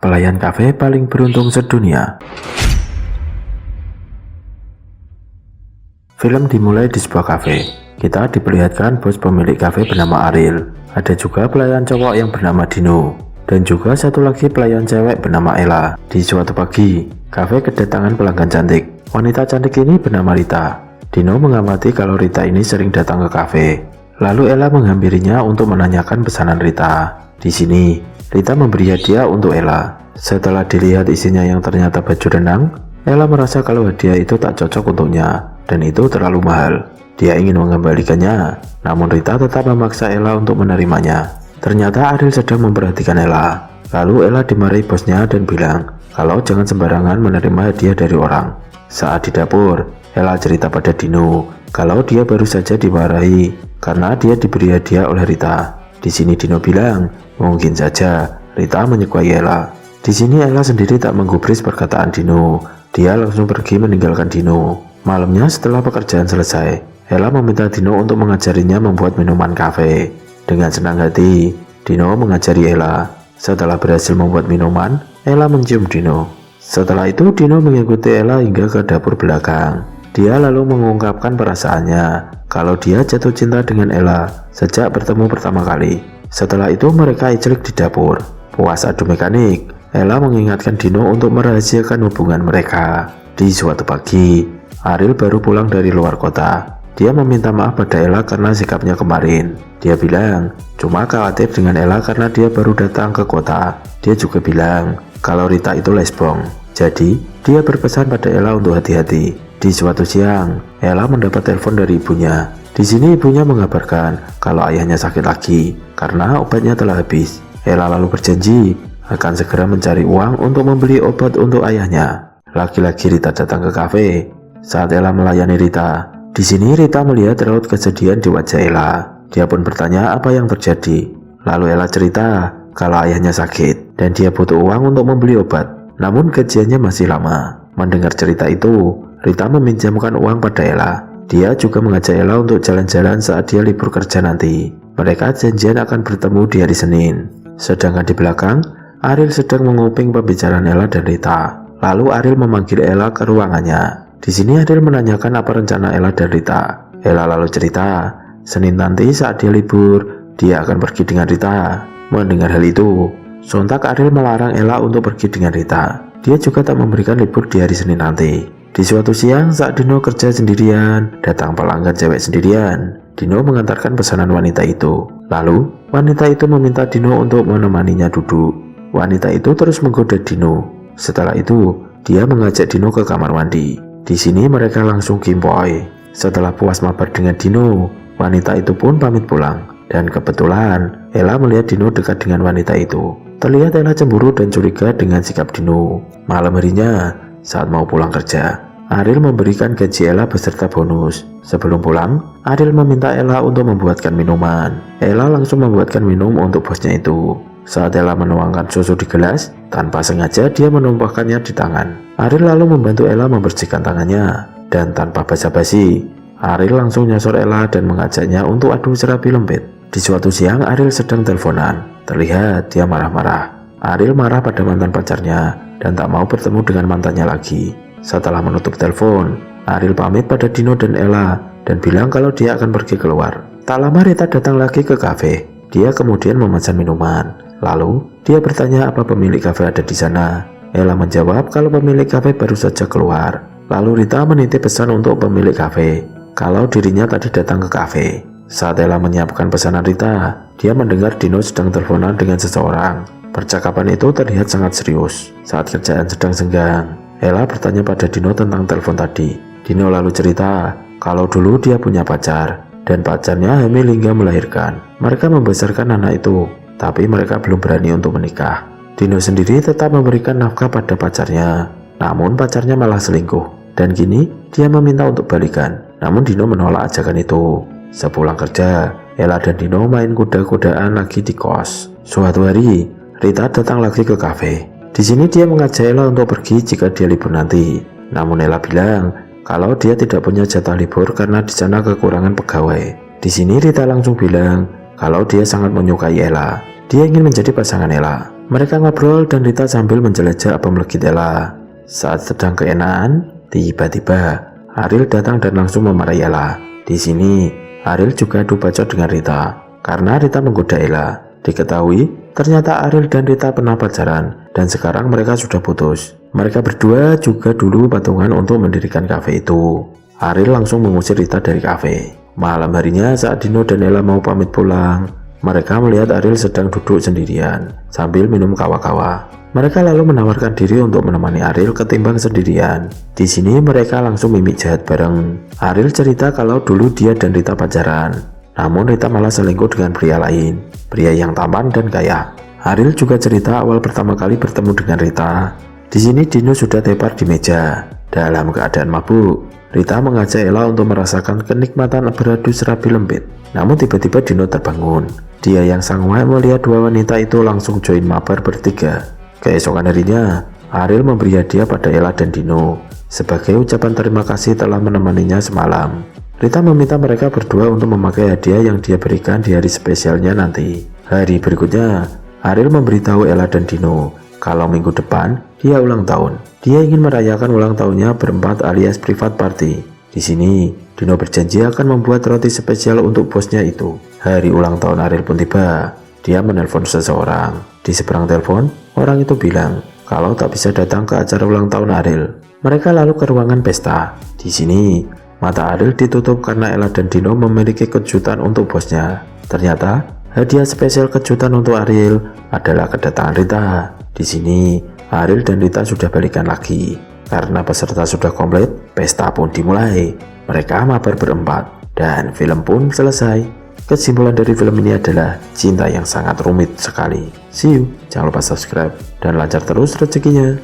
pelayan kafe paling beruntung sedunia. Film dimulai di sebuah kafe. Kita diperlihatkan bos pemilik kafe bernama Ariel. Ada juga pelayan cowok yang bernama Dino. Dan juga satu lagi pelayan cewek bernama Ella. Di suatu pagi, kafe kedatangan pelanggan cantik. Wanita cantik ini bernama Rita. Dino mengamati kalau Rita ini sering datang ke kafe. Lalu Ella menghampirinya untuk menanyakan pesanan Rita. Di sini, Rita memberi hadiah untuk Ella. Setelah dilihat isinya yang ternyata baju renang, Ella merasa kalau hadiah itu tak cocok untuknya dan itu terlalu mahal. Dia ingin mengembalikannya, namun Rita tetap memaksa Ella untuk menerimanya. Ternyata Ariel sedang memperhatikan Ella. Lalu Ella dimarahi bosnya dan bilang kalau jangan sembarangan menerima hadiah dari orang. Saat di dapur, Ella cerita pada Dino kalau dia baru saja dimarahi karena dia diberi hadiah oleh Rita. Di sini Dino bilang, mungkin saja Rita menyukai Ella. Di sini Ella sendiri tak menggubris perkataan Dino. Dia langsung pergi meninggalkan Dino. Malamnya setelah pekerjaan selesai, Ella meminta Dino untuk mengajarinya membuat minuman kafe. Dengan senang hati, Dino mengajari Ella. Setelah berhasil membuat minuman, Ella mencium Dino. Setelah itu Dino mengikuti Ella hingga ke dapur belakang. Dia lalu mengungkapkan perasaannya kalau dia jatuh cinta dengan Ella sejak bertemu pertama kali. Setelah itu mereka iclik di dapur. Puas adu mekanik, Ella mengingatkan Dino untuk merahasiakan hubungan mereka. Di suatu pagi, Ariel baru pulang dari luar kota. Dia meminta maaf pada Ella karena sikapnya kemarin. Dia bilang cuma khawatir dengan Ella karena dia baru datang ke kota. Dia juga bilang kalau Rita itu lesbong. Jadi dia berpesan pada Ella untuk hati-hati. Di suatu siang, Ella mendapat telepon dari ibunya. Di sini ibunya mengabarkan kalau ayahnya sakit lagi karena obatnya telah habis. Ella lalu berjanji akan segera mencari uang untuk membeli obat untuk ayahnya. Lagi-lagi Rita datang ke kafe. Saat Ella melayani Rita, di sini Rita melihat raut kesedihan di wajah Ella. Dia pun bertanya apa yang terjadi. Lalu Ella cerita kalau ayahnya sakit dan dia butuh uang untuk membeli obat. Namun gajiannya masih lama. Mendengar cerita itu, Rita meminjamkan uang pada Ella. Dia juga mengajak Ella untuk jalan-jalan saat dia libur kerja nanti. Mereka janjian akan bertemu di hari Senin. Sedangkan di belakang, Ariel sedang menguping pembicaraan Ella dan Rita. Lalu Ariel memanggil Ella ke ruangannya. Di sini Ariel menanyakan apa rencana Ella dan Rita. Ella lalu cerita, Senin nanti saat dia libur, dia akan pergi dengan Rita. Mendengar hal itu, sontak Ariel melarang Ella untuk pergi dengan Rita. Dia juga tak memberikan libur di hari Senin nanti. Di suatu siang saat Dino kerja sendirian, datang pelanggan cewek sendirian. Dino mengantarkan pesanan wanita itu. Lalu, wanita itu meminta Dino untuk menemaninya duduk. Wanita itu terus menggoda Dino. Setelah itu, dia mengajak Dino ke kamar mandi. Di sini mereka langsung kimpoy. Setelah puas mabar dengan Dino, wanita itu pun pamit pulang. Dan kebetulan, Ella melihat Dino dekat dengan wanita itu. Terlihat Ella cemburu dan curiga dengan sikap Dino. Malam harinya, saat mau pulang kerja, Ariel memberikan gaji Ella beserta bonus. Sebelum pulang, Ariel meminta Ella untuk membuatkan minuman. Ella langsung membuatkan minum untuk bosnya itu. Saat Ella menuangkan susu di gelas, tanpa sengaja dia menumpahkannya di tangan. Ariel lalu membantu Ella membersihkan tangannya. Dan tanpa basa-basi, Ariel langsung nyosor Ella dan mengajaknya untuk adu serabi lembet. Di suatu siang, Ariel sedang teleponan. Terlihat dia marah-marah. Ariel marah pada mantan pacarnya dan tak mau bertemu dengan mantannya lagi. Setelah menutup telepon, Ariel pamit pada Dino dan Ella dan bilang kalau dia akan pergi keluar. Tak lama Rita datang lagi ke kafe. Dia kemudian memesan minuman. Lalu dia bertanya apa pemilik kafe ada di sana. Ella menjawab kalau pemilik kafe baru saja keluar. Lalu Rita menitip pesan untuk pemilik kafe kalau dirinya tadi datang ke kafe. Saat Ella menyiapkan pesanan Rita, dia mendengar Dino sedang teleponan dengan seseorang. Percakapan itu terlihat sangat serius. Saat kerjaan sedang senggang, Ella bertanya pada Dino tentang telepon tadi. Dino lalu cerita kalau dulu dia punya pacar dan pacarnya hamil hingga melahirkan. Mereka membesarkan anak itu, tapi mereka belum berani untuk menikah. Dino sendiri tetap memberikan nafkah pada pacarnya, namun pacarnya malah selingkuh. Dan kini dia meminta untuk balikan, namun Dino menolak ajakan itu. Sepulang kerja, Ella dan Dino main kuda-kudaan lagi di kos. Suatu hari, Rita datang lagi ke kafe. Di sini dia mengajak Ella untuk pergi jika dia libur nanti. Namun Ella bilang kalau dia tidak punya jatah libur karena di sana kekurangan pegawai. Di sini Rita langsung bilang kalau dia sangat menyukai Ella. Dia ingin menjadi pasangan Ella. Mereka ngobrol dan Rita sambil menjelajah apa melukit Ella. Saat sedang keenaan, tiba-tiba Ariel datang dan langsung memarahi Ella. Di sini, Ariel juga adu bacot dengan Rita karena Rita menggoda Ella. Diketahui, ternyata Ariel dan Rita pernah pacaran dan sekarang mereka sudah putus. Mereka berdua juga dulu patungan untuk mendirikan kafe itu. Ariel langsung mengusir Rita dari kafe. Malam harinya saat Dino dan Ella mau pamit pulang, mereka melihat Ariel sedang duduk sendirian sambil minum kawa-kawa. Mereka lalu menawarkan diri untuk menemani Ariel ketimbang sendirian. Di sini mereka langsung mimik jahat bareng. Ariel cerita kalau dulu dia dan Rita pacaran, namun Rita malah selingkuh dengan pria lain, pria yang tampan dan kaya. Ariel juga cerita awal pertama kali bertemu dengan Rita. Di sini Dino sudah tepar di meja dalam keadaan mabuk. Rita mengajak Ella untuk merasakan kenikmatan beradu serabi lembit. Namun tiba-tiba Dino terbangun. Dia yang sanggup melihat dua wanita itu langsung join mabar bertiga. Keesokan harinya, Ariel memberi hadiah pada Ella dan Dino sebagai ucapan terima kasih telah menemaninya semalam. Rita meminta mereka berdua untuk memakai hadiah yang dia berikan di hari spesialnya nanti. Hari berikutnya, Ariel memberitahu Ella dan Dino kalau minggu depan dia ulang tahun. Dia ingin merayakan ulang tahunnya berempat alias private party. Di sini, Dino berjanji akan membuat roti spesial untuk bosnya itu. Hari ulang tahun Ariel pun tiba. Dia menelpon seseorang. Di seberang telepon, orang itu bilang kalau tak bisa datang ke acara ulang tahun Ariel. Mereka lalu ke ruangan pesta. Di sini, mata Ariel ditutup karena Ella dan Dino memiliki kejutan untuk bosnya. Ternyata, hadiah spesial kejutan untuk Ariel adalah kedatangan Rita. Di sini, Ariel dan Rita sudah balikan lagi. Karena peserta sudah komplit, pesta pun dimulai. Mereka mabar berempat, dan film pun selesai. Kesimpulan dari film ini adalah cinta yang sangat rumit sekali. See you, jangan lupa subscribe, dan lancar terus rezekinya.